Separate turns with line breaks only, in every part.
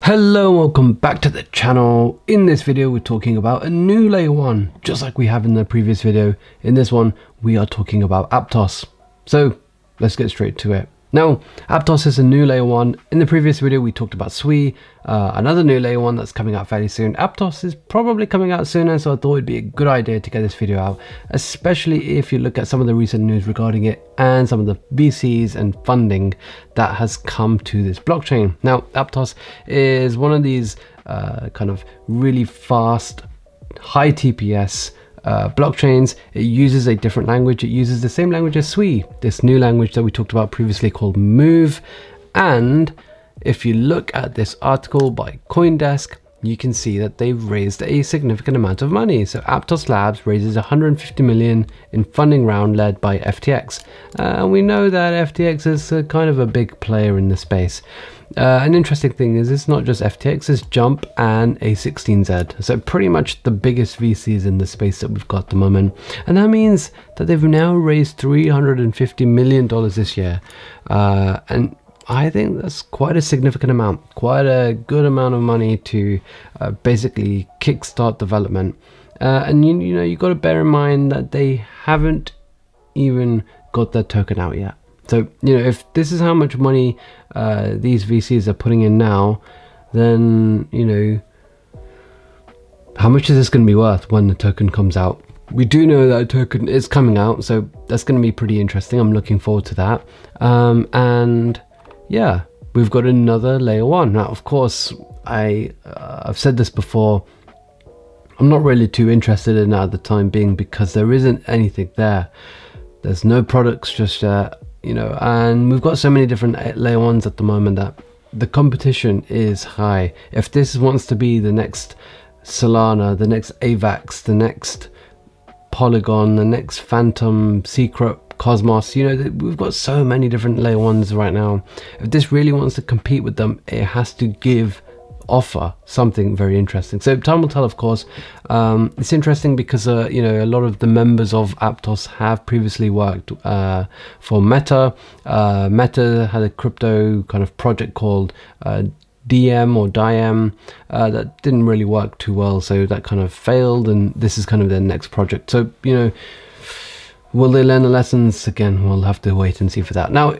Hello, welcome back to the channel. In this video we're talking about a new layer 1, just like we have in the previous video. In this one we are talking about Aptos. So let's get straight to it. Now, Aptos is a new layer 1. In the previous video we talked about Sui, another new layer 1 that's coming out fairly soon. Aptos is probably coming out sooner, so I thought it'd be a good idea to get this video out, especially if you look at some of the recent news regarding it and some of the VCs and funding that has come to this blockchain. Now, Aptos is one of these kind of really fast, high TPS blockchains. It uses a different language. It uses the same language as Sui, this new language that we talked about previously called Move. And if you look at this article by CoinDesk, you can see that they've raised a significant amount of money. So Aptos Labs raises 150 million in funding round led by FTX. And we know that FTX is kind of a big player in the space. An interesting thing is it's not just FTX, it's Jump and A16Z. So pretty much the biggest VCs in the space that we've got at the moment. And that means that they've now raised $350 million this year. And I think that's quite a significant amount, quite a good amount of money to basically kickstart development. And you know, you got to bear in mind that they haven't even got their token out yet. So, you know, if this is how much money these VCs are putting in now, then, you know, how much is this going to be worth when the token comes out? We do know that a token is coming out, so that's going to be pretty interesting. I'm looking forward to that. And yeah, we've got another layer 1. Now, of course, I've said this before, I'm not really too interested in that at the time being because there isn't anything there. There's no products just yet. You know, and we've got so many different layer 1s at the moment that the competition is high. If this wants to be the next Solana, the next AVAX, the next Polygon, the next Phantom, Secret, Cosmos, you know, we've got so many different layer 1s right now. If this really wants to compete with them, it has to offer something very interesting. So time will tell, of course. It's interesting because you know, a lot of the members of Aptos have previously worked for Meta. Meta had a crypto kind of project called DM or Diem that didn't really work too well, so that kind of failed, and this is kind of their next project. So, you know, will they learn the lessons? Again, we'll have to wait and see for that. Now,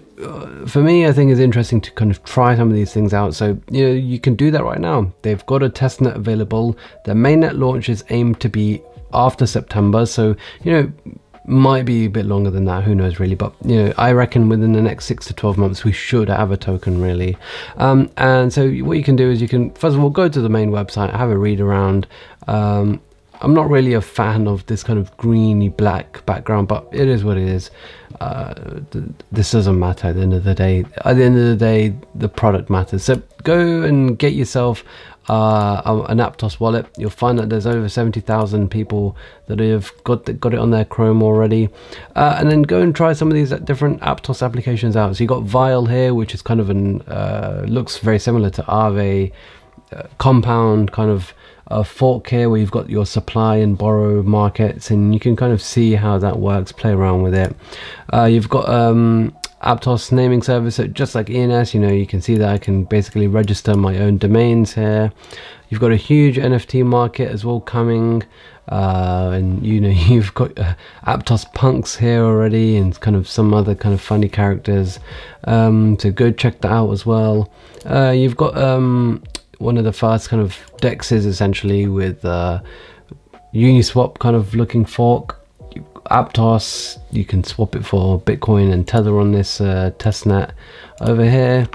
for me, I think it's interesting to kind of try some of these things out. So, you know, you can do that right now. They've got a testnet available. Their mainnet launch is aimed to be after September. So, you know, might be a bit longer than that. Who knows really? But, you know, I reckon within the next 6 to 12 months, we should have a token really. And so what you can do is you can, first of all, go to the main website, have a read around. I'm not really a fan of this kind of greeny black background, but it is what it is. This doesn't matter at the end of the day. At the end of the day, the product matters. So go and get yourself an Aptos wallet. You'll find that there's over 70,000 people that have got it on their Chrome already. And then go and try some of these different Aptos applications out. So you got Vile here, which is kind of looks very similar to Aave, Compound kind of a fork here where you've got your supply and borrow markets, and you can kind of see how that works, play around with it. You've got Aptos naming service, so just like ENS, you know, you can see that I can basically register my own domains here. You've got a huge NFT market as well coming, and you know, you've got Aptos punks here already and kind of some other kind of funny characters, so go check that out as well. You've got one of the first kind of dexes essentially with Uniswap kind of looking fork. Aptos, you can swap it for Bitcoin and Tether on this testnet over here.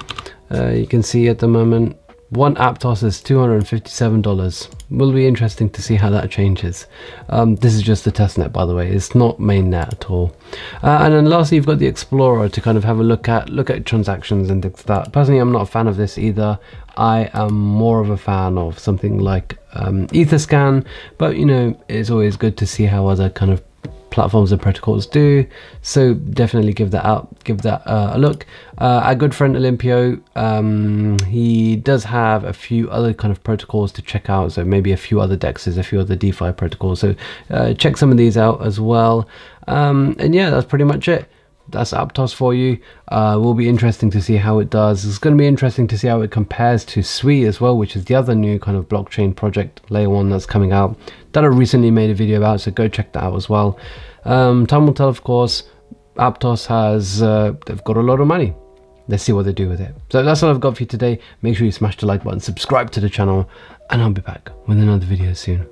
You can see at the moment one Aptos is $257. Will be interesting to see how that changes. This is just the testnet, by the way. It's not mainnet at all. And then lastly, you've got the Explorer to kind of have a look at transactions and things like that. Personally, I'm not a fan of this either. I am more of a fan of something like Etherscan, but you know, it's always good to see how other kind of platforms and protocols do, so definitely give that a look. Our good friend Olympio, he does have a few other kind of protocols to check out, so maybe a few other dexes, a few other DeFi protocols, so check some of these out as well. And yeah, that's pretty much it. that's Aptos for you. Will be interesting to see how it does. It's going to be interesting to see how it compares to Sui as well, which is the other new kind of blockchain project, layer 1, that's coming out, that I recently made a video about, so go check that out as well. Time will tell, of course. Aptos has, they've got a lot of money. Let's see what they do with it. So that's all I've got for you today. Make sure you smash the like button, subscribe to the channel, and I'll be back with another video soon.